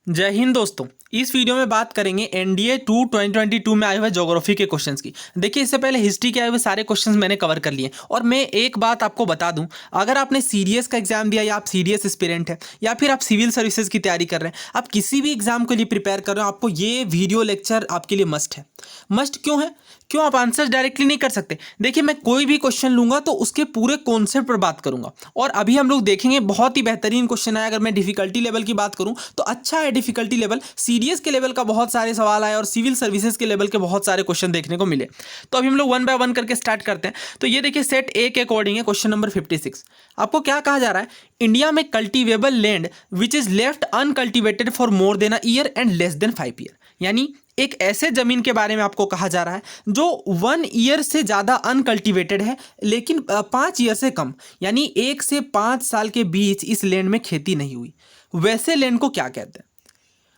जय हिंद दोस्तों। इस वीडियो में बात करेंगे एनडीए 2 2022 में आए हुए ज्योग्राफी के क्वेश्चंस की। देखिए, इससे पहले हिस्ट्री के आए हुए सारे क्वेश्चंस मैंने कवर कर लिए और मैं एक बात आपको बता दूं, अगर आपने सीडीएस का एग्जाम दिया या आप सीडीएस एस्पिरेंट है या फिर आप सिविल सर्विसेज की तैयारी कर रहे हैं, आप किसी भी एग्जाम के लिए प्रिपेयर कर रहे हो, आपको ये वीडियो लेक्चर आपके लिए मस्ट है। मस्ट क्यों है? क्यों? आप आंसर्स डायरेक्टली नहीं कर सकते। देखिए, मैं कोई भी क्वेश्चन लूंगा तो उसके पूरे कॉन्सेप्ट पर बात करूंगा और अभी हम लोग देखेंगे बहुत ही बेहतरीन क्वेश्चन है। अगर मैं डिफिकल्टी लेवल की बात करूं तो अच्छा है डिफिकल्टी लेवल। सीडीएस के लेवल का बहुत सारे सवाल आए और सिविल सर्विसेज के लेवल के बहुत सारे क्वेश्चन देखने को मिले। तो अभी हम लोग वन बाय वन करके स्टार्ट करते हैं। तो ये देखिए, सेट ए के अकॉर्डिंग है क्वेश्चन नंबर 56। आपको क्या कहा जा रहा है? इंडिया में cultivable land which is left uncultivated for more than a year and less than 5 year. यानी एक ऐसे जमीन के बारे में आपको कहा जा रहा है जो 1 ईयर से ज़्यादा अनकल्टिवेटेड है लेकिन 5 ईयर से कम, यानी 1 से 5 साल के बीच इस लैंड में खेती नहीं हुई। वैसे लैंड को क्या कहते हैं?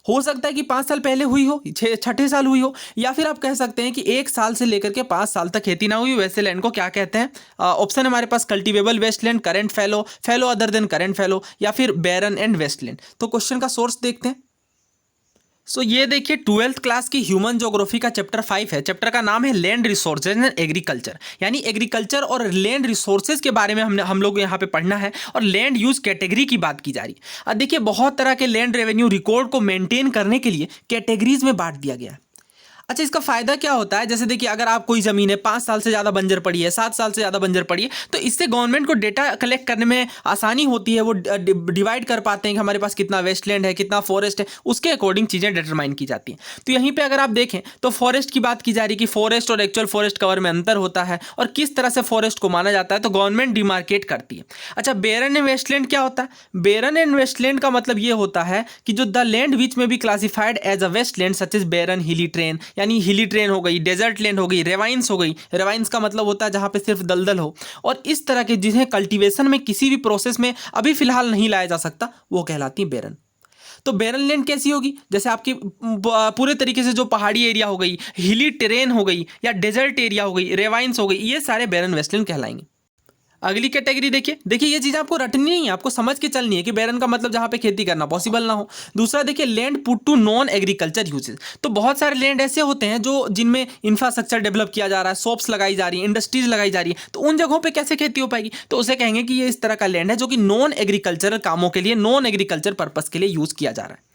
हो सकता है कि 5 साल पहले हुई हो, छठे साल हुई हो, या फिर आप कह सकते हैं कि 1 साल से लेकर के 5 साल तक खेती ना हुई। वैसे लैंड को क्या कहते हैं? ऑप्शन हमारे पास कल्टिवेबल वेस्टलैंड, करंट फैलो, फैलो अदर देन करंट फैलो, या फिर बैरन एंड वेस्टलैंड। तो क्वेश्चन का सोर्स देखते हैं। ये देखिए, 12th क्लास की ह्यूमन ज्योग्राफी का चैप्टर 5 है। चैप्टर का नाम है लैंड रिसोर्सेज एंड एग्रीकल्चर, यानी एग्रीकल्चर और लैंड रिसोर्सेज के बारे में हम लोग यहाँ पे पढ़ना है और लैंड यूज कैटेगरी की बात की जा रही है। अब देखिए, बहुत तरह के लैंड रेवेन्यू रिकॉर्ड को मेंटेन करने के लिए कैटेगरीज में बांट दिया गया है। अच्छा, इसका फायदा क्या होता है? जैसे देखिए, अगर आप कोई जमीन है 5 साल से ज़्यादा बंजर पड़ी है, 7 साल से ज़्यादा बंजर पड़ी है, तो इससे गवर्नमेंट को डेटा कलेक्ट करने में आसानी होती है। वो डिवाइड कर पाते हैं कि हमारे पास कितना वेस्टलैंड है, कितना फॉरेस्ट है, उसके अकॉर्डिंग चीज़ें डिटरमाइन की जाती हैं। तो यहीं पर अगर आप देखें तो फॉरेस्ट की बात की जा रही है कि फॉरेस्ट और एक्चुअल फॉरेस्ट कवर में अंतर होता है और किस तरह से फॉरेस्ट को माना जाता है, तो गवर्नमेंट डिमार्केट करती है। अच्छा, बेरन एंड वेस्टलैंड क्या होता है? बेरन एंड वेस्टलैंड का मतलब ये होता है कि जो the land which may be classified as a wasteland such as barren, hilly terrain, यानी हिली ट्रेन हो गई, डेजर्ट लैंड हो गई, रेवाइंस हो गई। रेवाइंस का मतलब होता है जहां पे सिर्फ दलदल हो, और इस तरह के जिन्हें कल्टीवेशन में किसी भी प्रोसेस में अभी फिलहाल नहीं लाया जा सकता, वो कहलाती है बेरन। तो बेरन लैंड कैसी होगी? जैसे आपकी पूरे तरीके से जो पहाड़ी एरिया हो गई, हिली टेरेन हो गई, या डेजर्ट एरिया हो गई, रेवाइंस हो गई, ये सारे बेरन वेस्टलैंड कहलाएंगे। अगली कैटेगरी देखिए, ये चीज़ आपको रटनी नहीं है, आपको समझ के चलनी है कि बैरन का मतलब जहाँ पे खेती करना पॉसिबल ना हो। दूसरा देखिए, land put to non agriculture uses. तो बहुत सारे लैंड ऐसे होते हैं जो जिनमें इंफ्रास्ट्रक्चर डेवलप किया जा रहा है, शॉप्स लगाई जा रही है, इंडस्ट्रीज लगाई जा रही है, तो उन जगहों पे कैसे खेती हो पाएगी? तो उसे कहेंगे कि ये इस तरह का लैंड है जो कि नॉन एग्रीकल्चरल कामों के लिए, नॉन एग्रीकल्चर पर्पज के लिए यूज किया जा रहा है।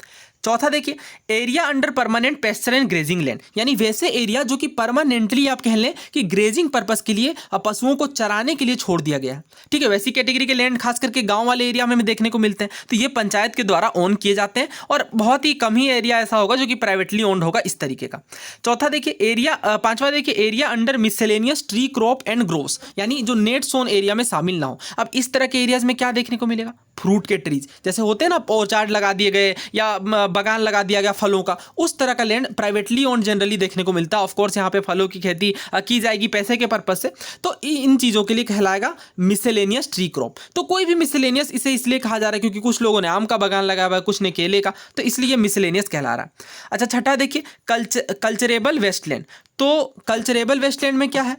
चौथा देखिए, area under permanent pasture and grazing land, यानी वैसे एरिया जो कि परमानेंटली आप कह लें कि ग्रेजिंग पर्पस के लिए, पशुओं को चराने के लिए छोड़ दिया गया है। ठीक है, वैसी कैटेगरी के लैंड खास करके गांव वाले एरिया में देखने को मिलते हैं, तो ये पंचायत के द्वारा ओन किए जाते हैं और बहुत ही कम ही एरिया ऐसा होगा जो कि प्राइवेटली ओन्ड होगा, इस तरीके का। चौथा देखिए एरिया, पांचवा देखिए, area under miscellaneous tree crop and groves, यानी जो नेट सोन एरिया में शामिल ना हो। अब इस तरह के एरियाज में क्या देखने को मिलेगा? फ्रूट के ट्रीज, जैसे होते हैं ना, ऑर्चार्ड लगा दिए गए या बगान लगा दिया गया फलों का, उस तरह का लैंड प्राइवेटली ओन जनरली देखने को मिलता है। ऑफ कोर्स यहाँ पे फलों की खेती की जाएगी पैसे के पर्पज से, तो इन चीज़ों के लिए कहलाएगा मिसलेनियस ट्री क्रॉप। तो कोई भी मिसलेनियस इसे इसलिए कहा जा रहा है क्योंकि कुछ लोगों ने आम का बगान लगाया हुआ है, कुछ ने केले का, तो इसलिए मिसलेनियस कहला रहा है। अच्छा, छठा देखिए, कल्चरेबल वेस्टलैंड। तो कल्चरेबल वेस्टलैंड में क्या है?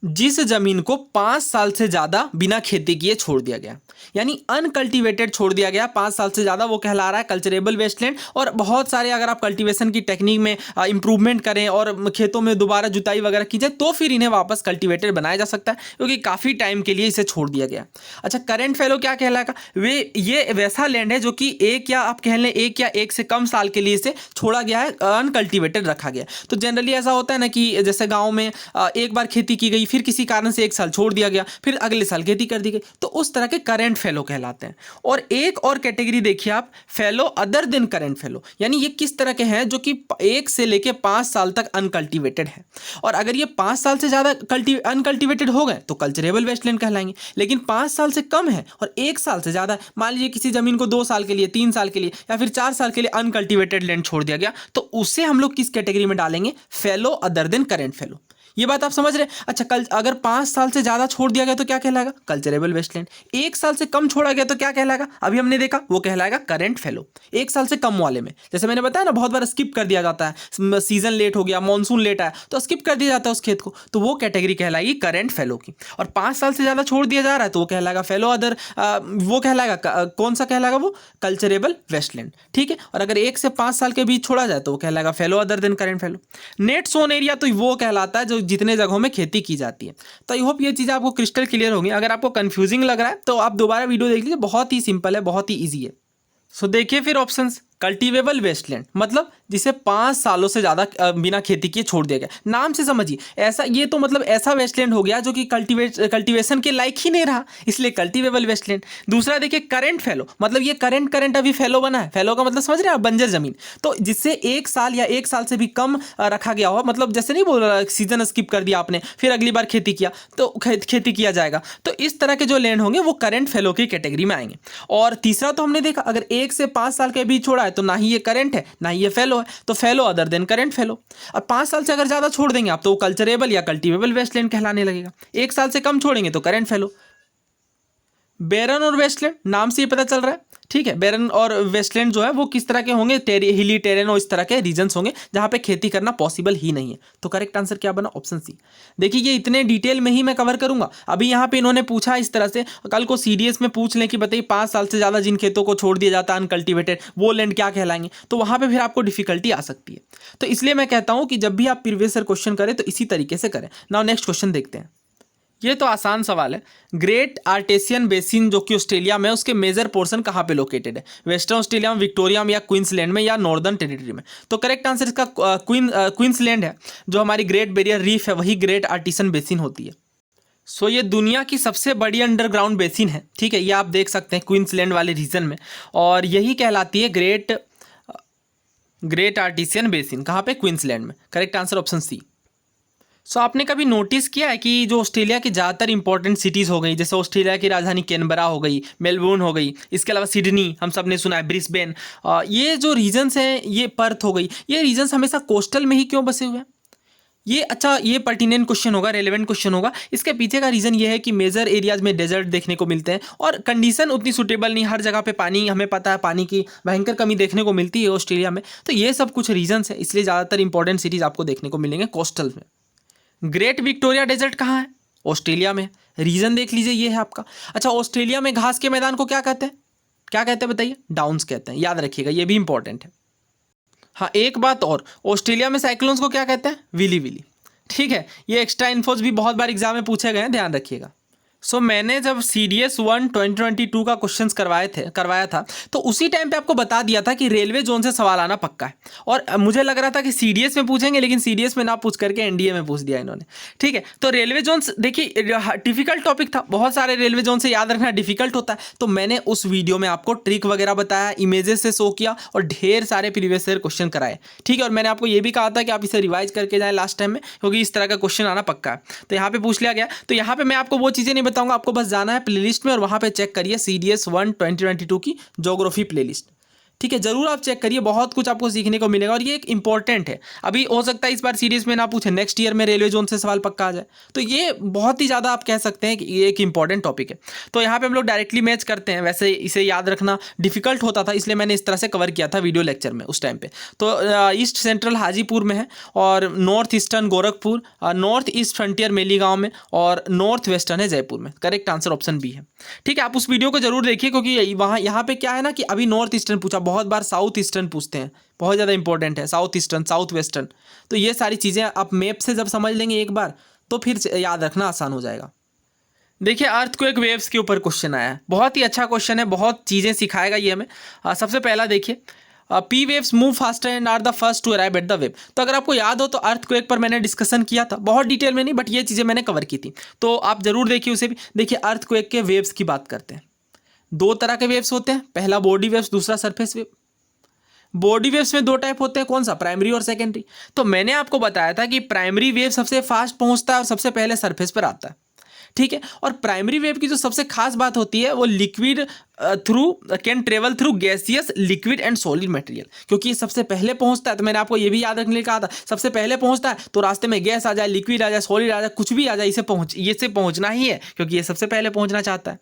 जिस जमीन को 5 साल से ज़्यादा बिना खेती किए छोड़ दिया गया, यानी अनकल्टिवेटेड छोड़ दिया गया 5 साल से ज़्यादा, वो कहला रहा है कल्चरेबल वेस्टलैंड। और बहुत सारे अगर आप कल्टीवेशन की टेक्निक में इंप्रूवमेंट करें और खेतों में दोबारा जुताई वगैरह की जाए तो फिर इन्हें वापस कल्टिवेटेड बनाया जा सकता है, क्योंकि काफ़ी टाइम के लिए इसे छोड़ दिया गया। अच्छा, करंट फैलो क्या कहलाएगा? ये वैसा लैंड है जो कि एक या आप कह लें 1 से कम साल के लिए इसे छोड़ा गया है, अनकल्टिवेटेड रखा गया। तो जनरली ऐसा होता है ना कि जैसे गाँव में एक बार खेती की गई, फिर किसी कारण से 1 साल छोड़ दिया गया, फिर अगले साल खेती कर दी गई, तो उस तरह के करंट फेलो कहलाते हैं। और एक और कैटेगरी देखिए आप, fellow other than current fellow, यानी ये किस तरह के हैं? जो कि 1 से लेके 5 साल तक अनकल्टिवेटेड है, और अगर ये 5 साल से ज़्यादा अनकल्टिवेटेड हो गए तो कल्चरेबल वेस्टलैंड कहलाएंगे। लेकिन 5 साल से कम है और 1 साल से ज़्यादा, मान लीजिए किसी जमीन को 2 साल के लिए, 3 साल के लिए या फिर 4 साल के लिए अनकल्टिवेटेड लैंड छोड़ दिया गया, तो उसे हम लोग किस कैटेगरी में डालेंगे? Fellow other than current fellow. ये बात आप समझ रहे हैं? अच्छा, कल अगर 5 साल से ज़्यादा छोड़ दिया गया तो क्या कहलाएगा? Culturable Westland. 1 साल से कम छोड़ा गया तो क्या कहलाएगा? अभी हमने देखा, वो कहलाएगा करंट फेलो। 1 साल से कम वाले में, जैसे मैंने बताया ना, बहुत बार स्किप कर दिया जाता है, सीजन लेट हो गया, मानसून लेट आया तो स्किप कर दिया जाता है उस खेत को, तो वो कैटेगरी कहलाएगी करंट फेलो की। और 5 साल से ज़्यादा छोड़ दिया जा रहा है तो वो कहलाएगा फेलो अदर, वो कहलाएगा कौन सा कहलाएगा? वो कल्चरेबल वेस्टलैंड। ठीक है, और अगर 1 से 5 साल के बीच छोड़ा जाए तो वो कहलाएगा fellow other than current fellow. Net sown area तो वो कहलाता है जो जितने जगहों में खेती की जाती है। तो आई होप ये चीज़ आपको क्रिस्टल क्लियर होगी। अगर आपको कंफ्यूजिंग लग रहा है तो आप दोबारा वीडियो देख लीजिए, बहुत ही सिंपल है, बहुत ही ईजी है। सो देखिए फिर ऑप्शंस। कल्टीवेबल वेस्टलैंड मतलब जिसे 5 सालों से ज़्यादा बिना खेती किए छोड़ दिया गया। नाम से समझिए, ऐसा ये तो मतलब ऐसा वेस्टलैंड हो गया जो कि कल्टीवेशन के लायक ही नहीं रहा, इसलिए कल्टीवेबल वेस्टलैंड। दूसरा देखिए करंट फेलो, मतलब ये करंट अभी फेलो बना है। फेलो का मतलब समझ रहे हैं आप? बंजर जमीन। तो जिससे 1 साल या 1 साल से भी कम रखा गया हो, मतलब जैसे नहीं बोल रहा सीजन स्किप कर दिया आपने, फिर अगली बार खेती किया तो खेती किया जाएगा, तो इस तरह के जो लैंड होंगे वो करंट फेलो की कैटेगरी में आएंगे। और तीसरा तो हमने देखा, अगर 1 से 5 साल के बीच छोड़ा है तो ना ही ये करंट है ना ही ये फेलो है, तो fellow other than current fellow. और 5 साल से अगर ज़्यादा छोड़ देंगे आप तो वो कल्चरेबल या कल्टीवेबल वेस्टलैंड कहलाने लगेगा। 1 साल से कम छोड़ेंगे तो करंट फेलो। बैरन और वेस्टलैंड नाम से ही पता चल रहा है, ठीक है। बैरन और वेस्टलैंड जो है वो किस तरह के होंगे? हिली टेरेन और इस तरह के रीजन्स होंगे जहां पे खेती करना पॉसिबल ही नहीं है। तो करेक्ट आंसर क्या बना? Option C. देखिए ये इतने डिटेल में ही मैं कवर करूंगा। अभी यहाँ पे इन्होंने पूछा इस तरह से, कल को सीडीएस में पूछ लें कि बताइए 5 साल से ज़्यादा जिन खेतों को छोड़ दिया जाता है अनकल्टिवेटेड, वो लैंड क्या कहलाएंगे, तो वहाँ पर फिर आपको डिफिकल्टी आ सकती है। तो इसलिए मैं कहता हूँ कि जब भी आप प्रीवियस ईयर क्वेश्चन करें तो इसी तरीके से करें। नाउ नेक्स्ट क्वेश्चन देखते हैं। ये तो आसान सवाल है। ग्रेट आर्टेसियन बेसिन जो कि ऑस्ट्रेलिया में है, उसके मेजर पोर्शन कहाँ पे लोकेटेड है? वेस्टर्न ऑस्ट्रेलिया में, विक्टोरिया में, या क्वींसलैंड में, या नॉर्दर्न टेरिटरी में? तो करेक्ट आंसर इसका क्वींसलैंड है। जो हमारी ग्रेट बैरियर रीफ है वही ग्रेट आर्टिसन बेसिन होती है। सो ये दुनिया की सबसे बड़ी अंडरग्राउंड बेसिन है, ठीक है। ये आप देख सकते हैं क्वींसलैंड वाले रीजन में, और यही कहलाती है ग्रेट आर्टिसियन बेसिन। कहाँ पे? क्वींसलैंड में। Correct answer option C. So आपने कभी नोटिस किया है कि जो ऑस्ट्रेलिया की ज़्यादातर इंपॉर्टेंट सिटीज़ हो गई, जैसे ऑस्ट्रेलिया की राजधानी कैनबरा हो गई, मेलबोर्न हो गई, इसके अलावा सिडनी हम सब ने सुना है, ब्रिस्बेन, ये जो रीजन्स हैं, ये पर्थ हो गई, ये रीजन्स हमेशा कोस्टल में ही क्यों बसे हुए हैं? ये अच्छा, ये पर्टिनेंट क्वेश्चन होगा, रेलेवेंट क्वेश्चन होगा। इसके पीछे का रीज़न ये है कि मेजर एरियाज में डेजर्ट देखने को मिलते हैं और कंडीशन उतनी सूटेबल नहीं, हर जगह पे पानी, हमें पता है पानी की भयंकर कमी देखने को मिलती है ऑस्ट्रेलिया में। तो ये सब कुछ रीजन्स है, इसलिए ज़्यादातर इंपॉर्टेंट सिटीज़ आपको देखने को मिलेंगे कोस्टल में। ग्रेट विक्टोरिया डेजर्ट कहाँ है? ऑस्ट्रेलिया में। रीजन देख लीजिए, ये है आपका। अच्छा, ऑस्ट्रेलिया में घास के मैदान को क्या कहते हैं? क्या कहते हैं बताइए? डाउन्स कहते हैं, याद रखिएगा, ये भी इंपॉर्टेंट है। हाँ, एक बात और, ऑस्ट्रेलिया में साइक्लोन्स को क्या कहते हैं? Willy willy. ठीक है, ये एक्स्ट्रा इन्फोज भी बहुत बार एग्जाम में पूछे गए हैं, ध्यान रखिएगा। सो मैंने जब CDS 1 2022 का क्वेश्चंस करवाया था तो उसी टाइम पे आपको बता दिया था कि रेलवे जोन से सवाल आना पक्का है, और मुझे लग रहा था कि CDS में पूछेंगे, लेकिन CDS में ना पूछ करके NDA में पूछ दिया इन्होंने। ठीक है, तो रेलवे जोन देखिए डिफिकल्ट टॉपिक था, बहुत सारे रेलवे जोन से याद रखना डिफिकल्ट होता है, तो मैंने उस वीडियो में आपको ट्रिक वगैरह बताया, इमेजेस से शो किया और ढेर सारे प्रीवियस ईयर क्वेश्चन कराए। ठीक है, और मैंने आपको ये भी कहा था कि आप इसे रिवाइज करके जाएं लास्ट टाइम में, क्योंकि इस तरह का क्वेश्चन आना पक्का है। तो यहाँ पे पूछ लिया गया, तो यहाँ पे मैं आपको वो चीज़ें नहीं बताऊंगा, आपको बस जाना है प्लेलिस्ट में और वहां पे चेक करिए CDS 1 2022 की ज्योग्राफी प्लेलिस्ट। ठीक है, जरूर आप चेक करिए, बहुत कुछ आपको सीखने को मिलेगा और ये एक इंपॉर्टेंट है। अभी हो सकता है इस बार सीरीज में ना पूछे, नेक्स्ट ईयर में रेलवे जोन से सवाल पक्का आ जाए, तो ये बहुत ही ज़्यादा आप कह सकते हैं कि ये एक इंपॉर्टेंट टॉपिक है। तो यहाँ पे हम लोग डायरेक्टली मैच करते हैं, वैसे इसे याद रखना डिफिकल्ट होता था, इसलिए मैंने इस तरह से कवर किया था वीडियो लेक्चर में उस टाइम पे। तो ईस्ट सेंट्रल हाजीपुर में है, और North Eastern Gorakhpur, North East Frontier Maligaon में, और नॉर्थ वेस्टर्न है जयपुर में। करेक्ट आंसर ऑप्शन बी है। ठीक है, आप उस वीडियो को जरूर देखिए, क्योंकि वहाँ यहाँ पे क्या है ना कि अभी नॉर्थ ईस्टर्न पूछा, बहुत बार साउथ ईस्टर्न पूछते हैं, बहुत ज़्यादा इंपॉर्टेंट है साउथ ईस्टर्न, साउथ वेस्टर्न। तो ये सारी चीज़ें आप मैप से जब समझ लेंगे एक बार तो फिर याद रखना आसान हो जाएगा। देखिए, अर्थक्वेक वेव्स के ऊपर क्वेश्चन आया है, बहुत ही अच्छा क्वेश्चन है, बहुत चीज़ें सिखाएगा ये हमें। सबसे पहला देखिए, P waves move faster and are the first to arrive at the wave. तो अगर आपको याद हो तो अर्थक्वेक पर मैंने डिस्कशन किया था, बहुत डिटेल में नहीं, बट ये चीज़ें मैंने कवर की थी, तो आप जरूर देखिए उसे भी। देखिए, अर्थक्वेक के वेव्स की बात करते हैं। 2 तरह के वेव्स होते हैं, पहला बॉडी वेव्स, दूसरा सरफेस वेव। बॉडी वेव्स में 2 टाइप होते हैं, कौन सा? प्राइमरी और सेकेंडरी। तो मैंने आपको बताया था कि प्राइमरी वेव सबसे फास्ट पहुंचता है और सबसे पहले सरफेस पर आता है। ठीक है। और प्राइमरी वेव की जो सबसे खास बात होती है वो liquid through can travel through gaseous, liquid and solid material, क्योंकि ये सबसे पहले पहुंचता है। तो मैंने आपको ये भी याद रखने के लिए कहा था, सबसे पहले पहुंचता है तो रास्ते में गैस आ जाए, लिक्विड आ जाए, सॉलिड आ जाए, कुछ भी आ जाए, इसे पहुंचना ही है, क्योंकि ये सबसे पहले पहुंचना चाहता है।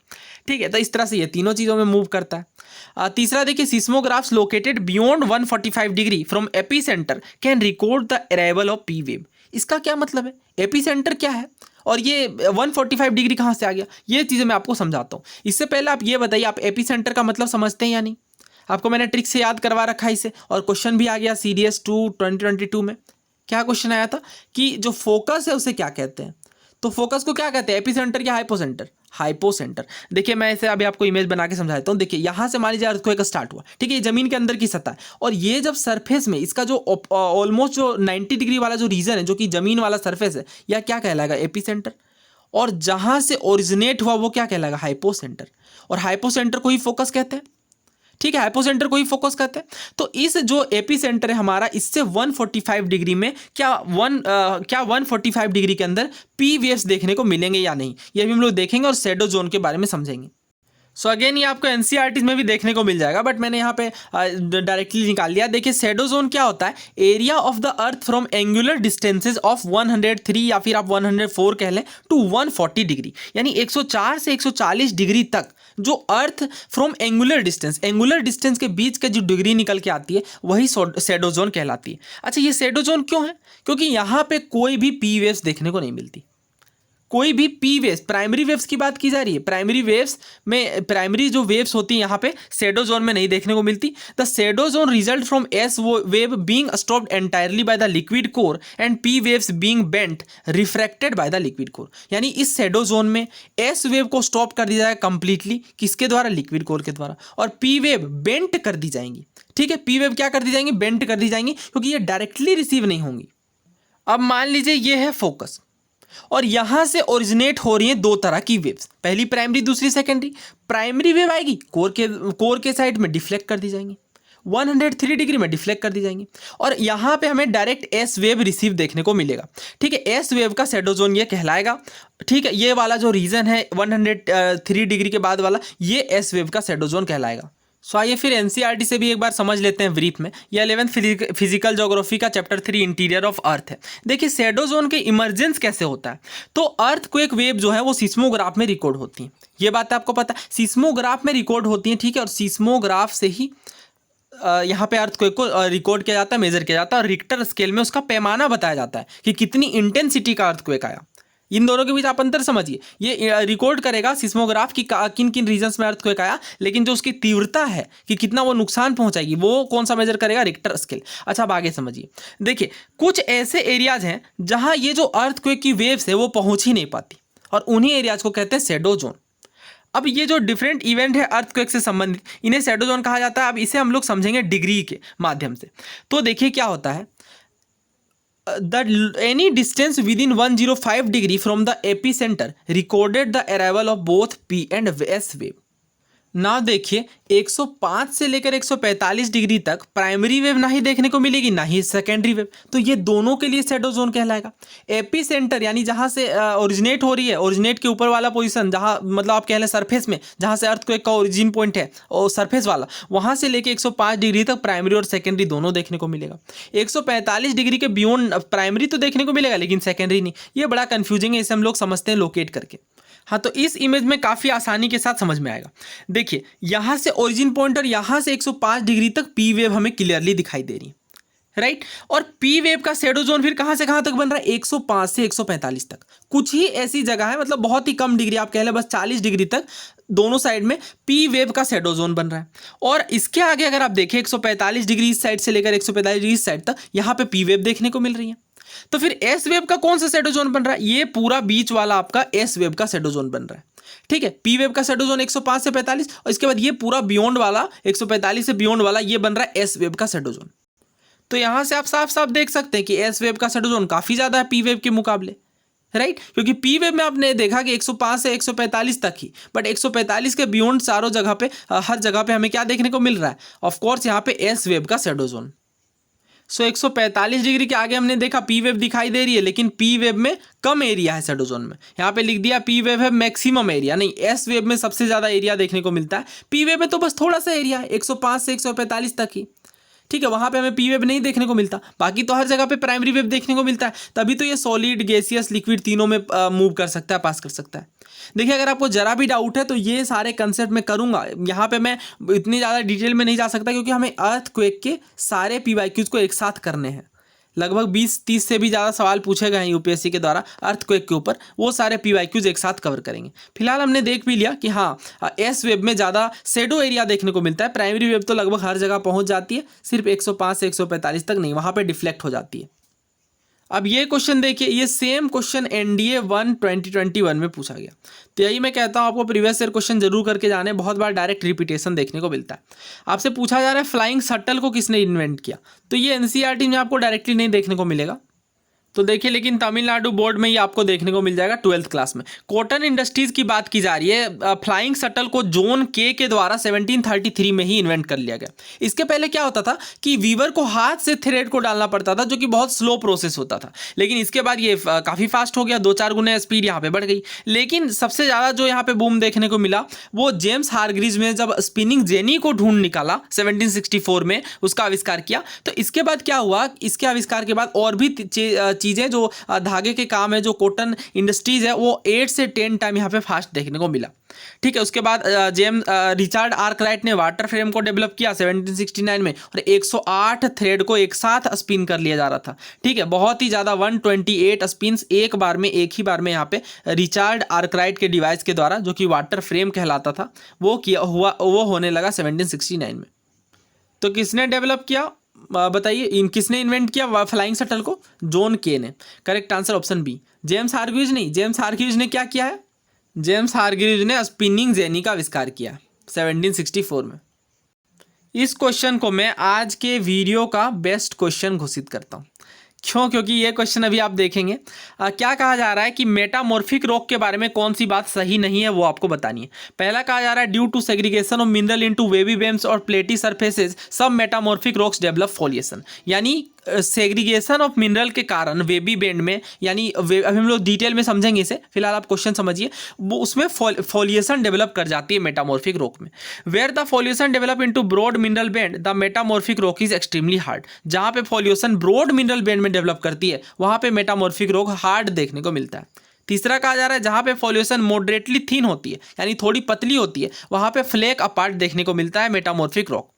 ठीक है, तो इस तरह से ये तीनों चीज़ों में मूव करता है। तीसरा देखिए, seismographs located beyond 145 degree from epicentre can record the arrival of P wave. इसका क्या मतलब है, एपी सेंटर क्या है और ये 145 डिग्री कहाँ से आ गया, ये चीज़ें मैं आपको समझाता हूँ। इससे पहले आप ये बताइए, आप एपी सेंटर का मतलब समझते हैं या नहीं? आपको मैंने ट्रिक से याद करवा रखा है इसे, और क्वेश्चन भी आ गया CDS 2 2022 में। क्या क्वेश्चन आया था कि जो फोकस है उसे क्या कहते हैं? तो फोकस को क्या कहते हैं, एपी सेंटर या हाइपो सेंटर? Hypo centre. देखिए मैं इसे अभी आपको इमेज बना के समझाता हूँ। देखिए यहाँ से मान लीजिए अर्थक्वेक स्टार्ट हुआ, ठीक है, ये जमीन के अंदर की सतह है, और ये जब सरफेस में इसका जो ऑलमोस्ट जो 90 डिग्री वाला जो रीजन है, जो कि जमीन वाला सरफेस है, यह क्या कहलाएगा, एपी सेंटर। और जहां से ओरिजिनेट हुआ वो क्या कहलाएगा, हाइपो सेंटर। और हाइपो सेंटर को ही फोकस कहते हैं, ठीक है, हाइपोसेंटर को ही फोकस करते हैं। तो इस जो एपी सेंटर है हमारा, इससे 145 डिग्री में क्या 145 डिग्री के अंदर पी वेव्स देखने को मिलेंगे या नहीं, ये भी हम लोग देखेंगे और शैडो जोन के बारे में समझेंगे। सो अगेन ये आपको एनसीईआरटी में भी देखने को मिल जाएगा, बट मैंने यहाँ पे डायरेक्टली निकाल लिया। देखिए शैडो जोन क्या होता है, area of the earth from angular distances of 103 या फिर आप 104 कह लें टू 140 डिग्री, यानी 104 से 140 डिग्री तक जो अर्थ फ्रॉम एंगुलर डिस्टेंस के बीच के जो डिग्री निकल के आती है वही शैडो जोन कहलाती है। अच्छा, ये शैडो जोन क्यों है? क्योंकि यहाँ पे कोई भी पी वेव्स देखने को नहीं मिलती, कोई भी पी वेव्स, प्राइमरी वेव्स की बात की जा रही है। प्राइमरी वेव्स में, प्राइमरी जो वेव्स होती हैं यहाँ पे शैडो जोन में नहीं देखने को मिलती। The shadow zone result from S wave being stopped entirely by the liquid core and P waves being bent refracted by the liquid core. यानी इस शैडो जोन में एस वेव को स्टॉप कर दिया जाएगा कंप्लीटली, किसके द्वारा, लिक्विड कोर के द्वारा, और पी वेव बेंट कर दी जाएंगी। ठीक है, पी वेव क्या कर दी जाएंगी, बेंट कर दी जाएंगी, क्योंकि ये डायरेक्टली रिसीव नहीं होंगी। अब मान लीजिए ये है फोकस, और यहां से ओरिजिनेट हो रही हैं दो तरह की वेव्स, पहली प्राइमरी, दूसरी सेकेंडरी। प्राइमरी वेव आएगी कोर के साइड में डिफ्लेक्ट कर दी जाएंगी, 103 डिग्री में डिफ्लेक्ट कर दी जाएंगी, और यहां पे हमें डायरेक्ट एस वेव रिसीव देखने को मिलेगा। ठीक है, एस वेव का शैडो जोन ये कहलाएगा। ठीक है, ये वाला जो रीजन है 103 डिग्री के बाद वाला, ये एस वेव का शैडो जोन कहलाएगा। सो आइए फिर एनसीईआरटी से भी एक बार समझ लेते हैं ब्रीफ में। ये 11th फिजिकल ज्योग्राफी का चैप्टर 3 इंटीरियर ऑफ अर्थ है। देखिए शैडो जोन के इमर्जेंस कैसे होता है, तो अर्थक्वेक वेव जो है वो सिस्मोग्राफ में रिकॉर्ड होती है, ये बात आपको पता है, सिस्मोग्राफ में रिकॉर्ड होती है। ठीक है, और सिस्मोग्राफ से ही यहाँ पे अर्थक्वेक को रिकॉर्ड किया जाता है, मेजर किया जाता है, और रिक्टर स्केल में उसका पैमाना बताया जाता है कि कितनी इंटेंसिटी का अर्थक्वेक आया। इन दोनों के बीच आप अंतर समझिए, ये रिकॉर्ड करेगा सिस्मोग्राफ की किन किन रीजन्स में अर्थक्वेक आया, लेकिन जो उसकी तीव्रता है कि कितना वो नुकसान पहुंचाएगी, वो कौन सा मेजर करेगा, रिक्टर स्केल। अच्छा अब आगे समझिए, देखिए कुछ ऐसे एरियाज हैं जहां ये जो अर्थक्वेक की वेव्स है वो पहुंच ही नहीं पाती, और उन्हीं एरियाज को कहते हैं शैडो जोन। अब ये जो डिफरेंट इवेंट है अर्थक्वेक से संबंधित, इन्हें शैडो जोन कहा जाता है। अब इसे हम लोग समझेंगे डिग्री के माध्यम से। तो देखिए क्या होता है, any distance within 105 degree from the epicenter recorded the arrival of both P and S wave। ना देखिए 105 से लेकर 145 डिग्री तक प्राइमरी वेव ना ही देखने को मिलेगी, ना ही सेकेंडरी वेव, तो ये दोनों के लिए शैडो जोन कहलाएगा। एपी सेंटर यानी जहाँ से ओरिजिनेट हो रही है, ओरिजिनेट के ऊपर वाला पोजीशन, जहाँ मतलब आप कह लें सरफेस में, जहाँ से अर्थक्वेक का ओरिजिन पॉइंट है और सरफेस वाला, वहाँ से लेकर 105 डिग्री तक प्राइमरी और सेकेंडरी दोनों देखने को मिलेगा। 145 डिग्री के बियॉन्ड प्राइमरी तो देखने को मिलेगा लेकिन सेकेंडरी नहीं। ये बड़ा कन्फ्यूजिंग है, इसे हम लोग समझते हैं लोकेट करके। हाँ, तो इस इमेज में काफ़ी आसानी के साथ समझ में आएगा। देखिए यहाँ से ओरिजिन पॉइंट और यहाँ से 105 डिग्री तक पी वेव हमें क्लियरली दिखाई दे रही है, राइट। और पी वेव का शैडो जोन फिर कहाँ से कहाँ तक बन रहा है, 105 से 145 तक। कुछ ही ऐसी जगह है, मतलब बहुत ही कम डिग्री, आप कह लें बस 40 डिग्री तक दोनों साइड में पी वेव का शैडो जोन बन रहा है। और इसके आगे अगर आप देखें 145 डिग्री इस साइड से लेकर 145 डिग्री इस साइड तक, यहाँ पे पी वेव देखने को मिल रही है। तो फिर एस वेव का कौन सा शैडो जोन बन रहा है, ये पूरा बीच वाला आपका एस वेव का शैडो जोन बन रहा है। ठीक है, पी वेव का शैडो जोन 105 से 45, और इसके बाद ये पूरा बियॉन्ड वाला 145 से बियॉन्ड वाला ये बन रहा है एस वेव का शैडो जोन। तो यहां से आप साफ साफ देख सकते हैं कि एस वेव का शैडो जोन काफी ज्यादा है पी वेव के मुकाबले, राइट। क्योंकि पी वेव में आपने देखा कि 105 से 145 तक ही, बट 145 के बियॉन्ड चारों जगह पे, हर जगह पे हमें क्या देखने को मिल रहा है, ऑफकोर्स यहाँ पे एस वेव का शैडो जोन। सो 145 डिग्री के आगे हमने देखा पी वेव दिखाई दे रही है, लेकिन पी वेव में कम एरिया है शैडो जोन में। यहाँ पे लिख दिया पी वेव है मैक्सिमम एरिया, नहीं, एस वेव में सबसे ज़्यादा एरिया देखने को मिलता है, पी वेव में तो बस थोड़ा सा एरिया है 105 से 145 तक ही। ठीक है, वहाँ पे हमें पी वेव नहीं देखने को मिलता, बाकी तो हर जगह पे प्राइमरी वेव देखने को मिलता है। तभी तो ये सॉलिड, गैसियस, लिक्विड तीनों में मूव कर सकता है, पास कर सकता है। देखिए, अगर आपको जरा भी डाउट है तो ये सारे कंसेप्ट मैं करूँगा, यहाँ पे मैं इतनी ज़्यादा डिटेल में नहीं जा सकता क्योंकि हमें अर्थक्वेक के सारे पीवाईक्यूज को एक साथ करने हैं। लगभग 20-30 से भी ज़्यादा सवाल पूछे गए हैं यूपीएससी के द्वारा अर्थक्वेक के ऊपर, वो सारे पीवाईक्यूज एक साथ कवर करेंगे। फिलहाल हमने देख भी लिया कि हाँ, एस वेब में ज़्यादा शेडो एरिया देखने को मिलता है, प्राइमरी वेब तो लगभग हर जगह पहुंच जाती है, सिर्फ 105 से 145 तक नहीं, वहाँ पर डिफ्लेक्ट हो जाती है। अब ये क्वेश्चन देखिए, ये सेम क्वेश्चन एनडीए 1 2021 में पूछा गया। तो यही मैं कहता हूँ आपको प्रीवियस ईयर क्वेश्चन जरूर करके जाने, बहुत बार डायरेक्ट रिपीटेशन देखने को मिलता है। आपसे पूछा जा रहा है फ्लाइंग शटल को किसने इन्वेंट किया, तो ये एनसीईआरटी में आपको डायरेक्टली नहीं देखने को मिलेगा। तो देखिए, लेकिन तमिलनाडु बोर्ड में ये आपको देखने को मिल जाएगा 12th क्लास में। कॉटन इंडस्ट्रीज की बात की जा रही है। फ्लाइंग शटल को जॉन के द्वारा 1733 में ही इन्वेंट कर लिया गया। इसके पहले क्या होता था कि वीवर को हाथ से थ्रेड को डालना पड़ता था, जो कि बहुत स्लो प्रोसेस होता था, लेकिन इसके बाद ये काफ़ी फास्ट हो गया, 2-4 गुना स्पीड यहाँ पे बढ़ गई। लेकिन सबसे ज़्यादा जो यहाँ पे बूम देखने को मिला वो जेम्स हारग्रीव्स में जब स्पिनिंग जेनी को ढूंढ निकाला 1764 में, उसका आविष्कार किया। तो इसके बाद क्या हुआ, इसके आविष्कार के बाद और भी चीज़ें जो धागे के काम है, जो कॉटन इंडस्ट्रीज है, वो 8 से 10 टाइम यहाँ पे फास्ट देखने को मिला। ठीक है, उसके बाद रिचर्ड आर्कराइट ने वाटर फ्रेम को डेवलप किया 1769 में, और 108 थ्रेड को एक साथ स्पिन कर लिया जा रहा था। ठीक है, बहुत ही ज़्यादा 128 स्पिन्स एक ही बार में यहाँ पे रिचर्ड आर्कराइट के डिवाइस के द्वारा, जो कि वाटर फ्रेम कहलाता था, वो होने लगा 1769 में। तो किसने डेवलप किया बताइए, किसने इन्वेंट किया फ्लाइंग शटल को? जॉन के ने। Correct answer option B. James Hargreaves नहीं, जेम्स हारग्रीव्स ने क्या किया है? जेम्स हारग्रीव्स ने स्पिनिंग जेनी का आविष्कार किया 1764 में। इस क्वेश्चन को मैं आज के वीडियो का बेस्ट क्वेश्चन घोषित करता हूँ। क्यों? क्योंकि ये क्वेश्चन अभी आप देखेंगे। क्या कहा जा रहा है कि मेटामॉर्फिक रॉक के बारे में कौन सी बात सही नहीं है, वो आपको बतानी है। पहला कहा जा रहा है due to segregation of mineral into wavy beams और प्लेटी सरफेसेस सब मेटामॉर्फिक रॉक्स डेवलप फॉलिएशन, यानी सेग्रीगेशन ऑफ मिनरल के कारण वेबी बैंड में, यानी अभी हम लोग डिटेल में समझेंगे इसे, फिलहाल आप क्वेश्चन समझिए, वो उसमें फॉलिएशन डेवलप कर जाती है मेटामॉर्फिक रॉक में। Where the foliation develop into broad mineral band the metamorphic rock is extremely hard. जहाँ पे फॉलिएशन ब्रॉड मिनरल बैंड में डेवलप करती है, वहाँ पे मेटामॉर्फिक रॉक हार्ड देखने को मिलता है। तीसरा कहा जा रहा है जहाँ पे फॉलिएशन मॉडरेटली थिन होती है, यानी थोड़ी पतली होती है, वहाँ पे फ्लेक अपार्ट देखने को मिलता है मेटामॉर्फिक रॉक।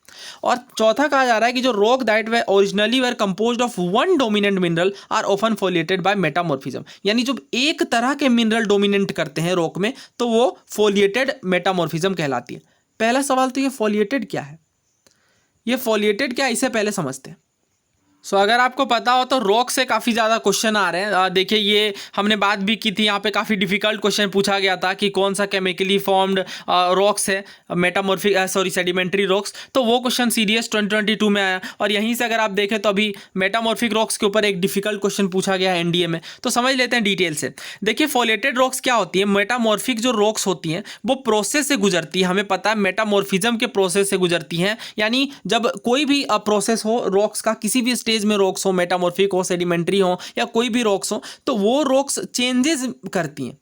और चौथा कहा जा रहा है कि जो रॉक दैट वे originally were composed of one dominant mineral are often foliated by metamorphism, यानी जब एक तरह के मिनरल डोमिनेंट करते हैं रॉक में तो वो फोलिएटेड मेटामॉर्फिज्म कहलाती है। पहला सवाल तो ये फोलिएटेड क्या है, ये फोलिएटेड क्या है, इसे पहले समझते हैं। सो अगर आपको पता हो तो रॉक से काफ़ी ज़्यादा क्वेश्चन आ रहे हैं। देखिए, ये हमने बात भी की थी, यहाँ पे काफ़ी डिफिकल्ट क्वेश्चन पूछा गया था कि कौन सा केमिकली फॉर्म्ड रॉक्स है, मेटामॉर्फिक सेडिमेंट्री रॉक्स, तो वो क्वेश्चन सीडीएस 2022 में आया। और यहीं से अगर आप देखें तो अभी मेटामॉर्फिक रॉक्स के ऊपर एक डिफिकल्ट क्वेश्चन पूछा गया है एनडीए में, तो समझ लेते हैं डिटेल से। देखिए, फॉलिएटेड रॉक्स क्या होती है? मेटामॉर्फिक जो रॉक्स होती हैं वो प्रोसेस से गुजरती है, हमें पता है मेटामॉर्फिज्म के प्रोसेस से गुजरती हैं, यानी जब कोई भी प्रोसेस हो रॉक्स का, किसी भी स्टेज में रॉक्स हो, मेटामॉर्फिक हो, सेडिमेंट्री हो, या कोई भी रॉक्स हो, तो वो रॉक्स चेंजेस करती हैं।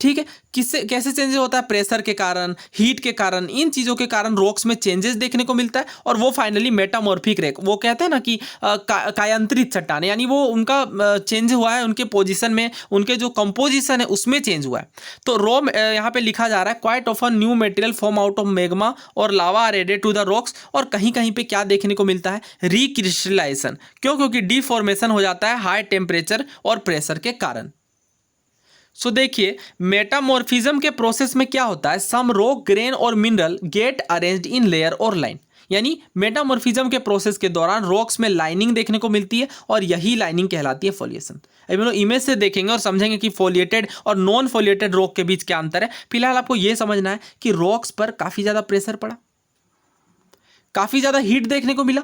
ठीक है, किससे कैसे चेंजेस होता है? प्रेशर के कारण, हीट के कारण, इन चीज़ों के कारण रॉक्स में चेंजेस देखने को मिलता है, और वो फाइनली मेटामॉर्फिक रॉक, वो कहते हैं ना कि कायांतरित चट्टान, यानी वो उनका चेंज हुआ है, उनके पोजीशन में, उनके जो कंपोजिशन है उसमें चेंज हुआ है। तो यहाँ पे लिखा जा रहा है quite often new material form out of magma और lava are added to the rocks, और कहीं कहीं पे क्या देखने को मिलता है? रिक्रिस्टलाइजेशन। क्यों? क्योंकि डिफॉर्मेशन हो जाता है हाई टेम्परेचर और प्रेशर के कारण। सो देखिए, मेटामॉर्फिज्म के प्रोसेस में क्या होता है? सम रॉक ग्रेन और mineral get arranged in layer और लाइन, यानी मेटामॉर्फिज्म के प्रोसेस के दौरान रॉक्स में लाइनिंग देखने को मिलती है, और यही लाइनिंग कहलाती है फॉलिएशन। अभी हम लोग इमेज से देखेंगे और समझेंगे कि फॉलिएटेड और नॉन फॉलिएटेड रॉक के बीच क्या अंतर है। फिलहाल आपको यह समझना है कि रॉक्स पर काफ़ी ज़्यादा प्रेशर पड़ा, काफ़ी ज़्यादा हीट देखने को मिला,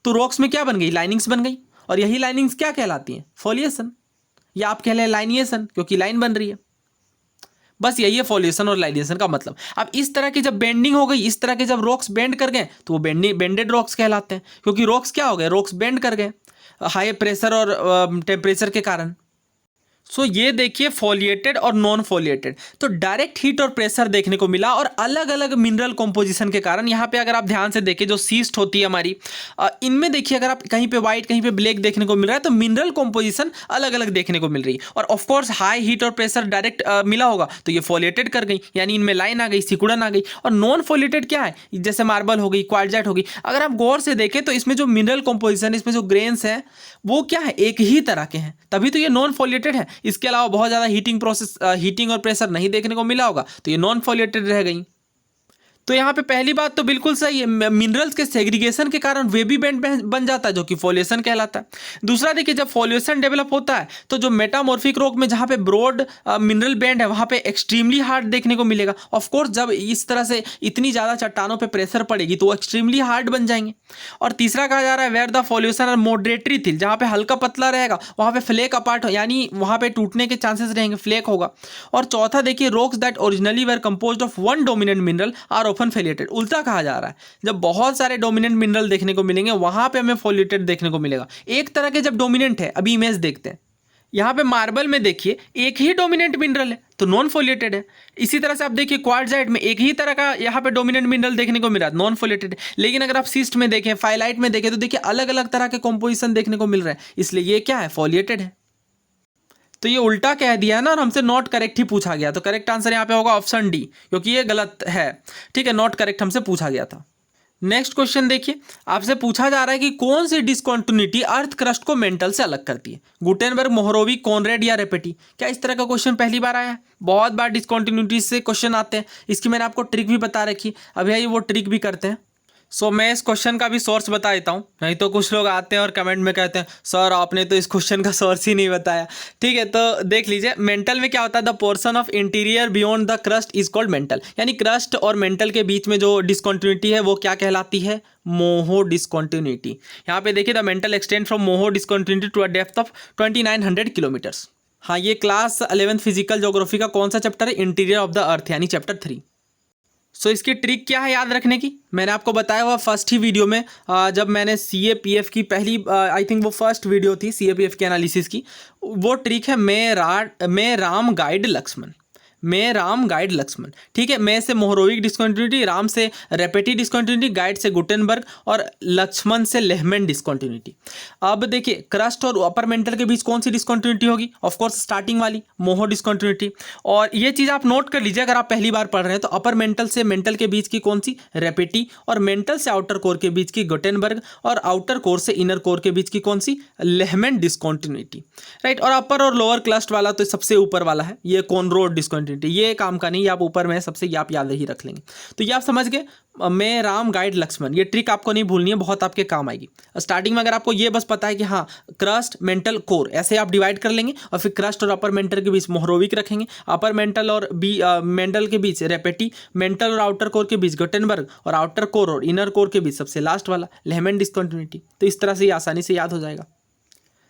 तो रॉक्स में क्या बन गई? लाइनिंग्स बन गई, और यही लाइनिंग्स क्या कहलाती हैं? फॉलिएशन, या आप कह लें लाइनिएशन, क्योंकि लाइन बन रही है। बस यही है फॉलिएशन और लाइलेशन का मतलब। अब इस तरह की जब बेंडिंग हो गई, इस तरह के जब रॉक्स बेंड कर गए तो वो बेंडेड रॉक्स कहलाते हैं, क्योंकि रॉक्स क्या हो गए, रॉक्स बेंड कर गए हाई प्रेशर और टेम्परेचर के कारण। सो ये देखिए फॉलिएटेड और नॉन फॉलिएटेड, तो डायरेक्ट हीट और प्रेशर देखने को मिला और अलग अलग मिनरल कॉम्पोजिशन के कारण। यहाँ पे अगर आप ध्यान से देखें जो सीस्ट होती है हमारी, इनमें देखिए अगर आप कहीं पे वाइट कहीं पे ब्लैक देखने को मिल रहा है तो मिनरल कॉम्पोजिशन अलग अलग देखने को मिल रही है। और ऑफकोर्स हाई हीट और प्रेशर डायरेक्ट मिला होगा तो ये फॉलिएटेड कर गई, यानी इनमें लाइन आ गई, सिकुड़न आ गई। और नॉन फॉलिएटेड क्या है, जैसे मार्बल हो गई, क्वार्टजाइट हो गई, अगर आप गौर से देखें तो इसमें जो मिनरल कॉम्पोजिशन, इसमें जो ग्रेन्स हैं वो क्या है, एक ही तरह के हैं, तभी तो ये नॉन फॉलिएटेड है। इसके अलावा बहुत ज़्यादा हीटिंग और प्रेशर नहीं देखने को मिला होगा तो ये नॉन फॉलिएटेड रह गई। तो यहाँ पे पहली बात तो बिल्कुल सही है, मिनरल्स के सेग्रीगेशन के कारण वे भी बैंड बन जाता है जो कि फॉलिएशन कहलाता है। दूसरा देखिए जब फॉलिएशन डेवलप होता है तो जो मेटामॉर्फिक रॉक में जहाँ पे ब्रॉड मिनरल बैंड है वहाँ पे एक्सट्रीमली हार्ड देखने को मिलेगा। ऑफकोर्स जब इस तरह से इतनी ज़्यादा चट्टानों पर प्रेशर पड़ेगी तो वो एक्सट्रीमली हार्ड बन जाएंगे। और तीसरा कहा जा रहा है वेयर द फॉलिएशन आर मॉडरेटरी थिन, जहाँ पे हल्का पतला रहेगा वहाँ पे फ्लेक अपार्ट, यानी वहाँ पे टूटने के चांसेस रहेंगे, फ्लेक होगा। और चौथा देखिए rocks that originally were composed of one dominant mineral are often foliated, उल्टा कहा जा रहा है, जब बहुत सारे डोमिनेंट मिनरल देखने को मिलेंगे वहां पे हमें फॉलिएटेड देखने को मिलेगा। एक तरह के जब डोमिनेंट है, अभी इमेज देखते हैं, यहाँ पे मार्बल में देखिए एक ही डोमिनेंट मिनरल है तो नॉन फॉलिएटेड है। इसी तरह से आप देखिए क्वार्टजाइट में एक ही तरह का यहाँ पे डोमिनेंट मिनरल देखने को मिल रहा है, नॉन फॉलिएटेड है। लेकिन अगर आप सिस्ट में देखें, फाइलाइट में देखें तो देखिए अलग अलग तरह के कॉम्पोजिशन देखने को मिल रहे हैं, इसलिए ये क्या है, फॉलिएटेड है। तो ये उल्टा कह दिया है ना, और हमसे नॉट करेक्ट ही पूछा गया, तो करेक्ट आंसर यहाँ पे होगा ऑप्शन डी, क्योंकि ये गलत है। ठीक है, नॉट करेक्ट हमसे पूछा गया था। नेक्स्ट क्वेश्चन देखिए, आपसे पूछा जा रहा है कि कौन सी डिसकंटिन्यूटी अर्थ क्रस्ट को मेंटल से अलग करती है, गुटेनबर्ग, मोहरोवी, कॉनरेड या रेपेटी। क्या इस तरह का क्वेश्चन पहली बार आया है? बहुत बार डिसकंटिन्यूटी से क्वेश्चन आते हैं, इसकी मैंने आपको ट्रिक भी बता रखी, अभी आइए वो ट्रिक भी करते हैं। सो मैं इस क्वेश्चन का भी सोर्स बता देता हूँ, नहीं तो कुछ लोग आते हैं और कमेंट में कहते हैं सर आपने तो इस क्वेश्चन का सोर्स ही नहीं बताया। ठीक है, तो देख लीजिए, मेंटल में क्या होता है, the portion of interior beyond the crust is called mental, यानी क्रस्ट और मेंटल के बीच में जो डिसकंटिन्यूटी है वो क्या कहलाती है, मोहो डिसकंटिन्यूटी। यहाँ पे देखिए the mantle extend from Moho discontinuity to a depth of 2900 kilometres. हाँ, ये क्लास 11th फिजिकल ज्योग्राफी का कौन सा चैप्टर है, इंटीरियर ऑफ द अर्थ, यानी चैप्टर 3। सो इसकी ट्रिक क्या है याद रखने की, मैंने आपको बताया हुआ फर्स्ट ही वीडियो में, जब मैंने CAPF की पहली आई थिंक वो फर्स्ट वीडियो थी CAPF के एनालिसिस की, वो ट्रिक है मैं राम गाइड लक्ष्मण, मैं राम गाइड लक्ष्मण। ठीक है, मैं से मोहरोविक डिसकंटिन्यूटी, राम से रेपेटी डिसकंटिन्यूटी, गाइड से गुटेनबर्ग और लक्ष्मण से लेहमैन डिसकंटिन्यूटी। अब देखिए क्रस्ट और अपर मेंटल के बीच कौन सी डिसकंटिन्यूटी होगी, ऑफ कोर्स स्टार्टिंग वाली मोहो डिसकंटिन्यूटी। और ये चीज़ आप नोट कर लीजिए अगर आप पहली बार पढ़ रहे हैं, तो अपर मेंटल से मेंटल के बीच की कौन सी, रेपेटी, और मेंटल से आउटर कोर के बीच की गुटेनबर्ग, और आउटर कोर से इनर कोर के बीच की कौन सी, लेहमैन डिसकंटिन्यूटी। राइट, और अपर और लोअर क्लस्ट वाला तो सबसे ऊपर वाला है, ये कॉनरोड डिसकंटिन्यूटी, ये काम का नहीं, आप ऊपर में सबसे ये आप याद ही रख लेंगे। तो ये आप समझ गए, मैं राम गाइड लक्ष्मण, ये ट्रिक आपको नहीं भूलनी है, बहुत आपके काम आएगी। स्टार्टिंग में अगर आपको ये बस पता है कि हाँ क्रस्ट मेंटल कोर, ऐसे आप डिवाइड कर लेंगे, और फिर क्रस्ट और अपर मेंटल के बीच मोहरोविक रखेंगे, अपर मेंटल और मेंटल के बीच रेपेटी, मेंटल और आउटर कोर के बीच गुटेनबर्ग, और आउटर कोर और इनर कोर के बीच सबसे लास्ट वाला लेहमैन डिसकंटिन्यूटी। तो इस तरह से ये आसानी से याद हो जाएगा।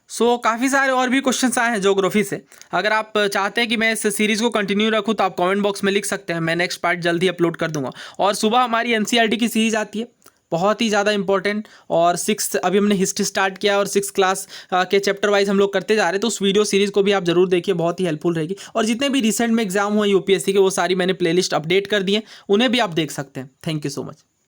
सो काफ़ी सारे और भी क्वेश्चंस आए हैं ज्योग्राफी से, अगर आप चाहते हैं कि मैं इस सीरीज़ को कंटिन्यू रखूं तो आप कमेंट बॉक्स में लिख सकते हैं, मैं नेक्स्ट पार्ट जल्दी अपलोड कर दूंगा। और सुबह हमारी NCERT की सीरीज़ आती है, बहुत ही ज़्यादा इंपॉर्टेंट, और 6 अभी हमने हिस्ट्री स्टार्ट किया और 6 क्लास के चैप्टर वाइज हम लोग करते जा रहे हैं, तो उस वीडियो सीरीज़ को भी आप जरूर देखिए, बहुत ही हेल्पफुल रहेगी। और जितने भी रिसेंट में एग्जाम हुए UPSC के वो सारी मैंने प्लेलिस्ट अपडेट कर दी हैं, उन्हें भी आप देख सकते हैं। Thank you so much.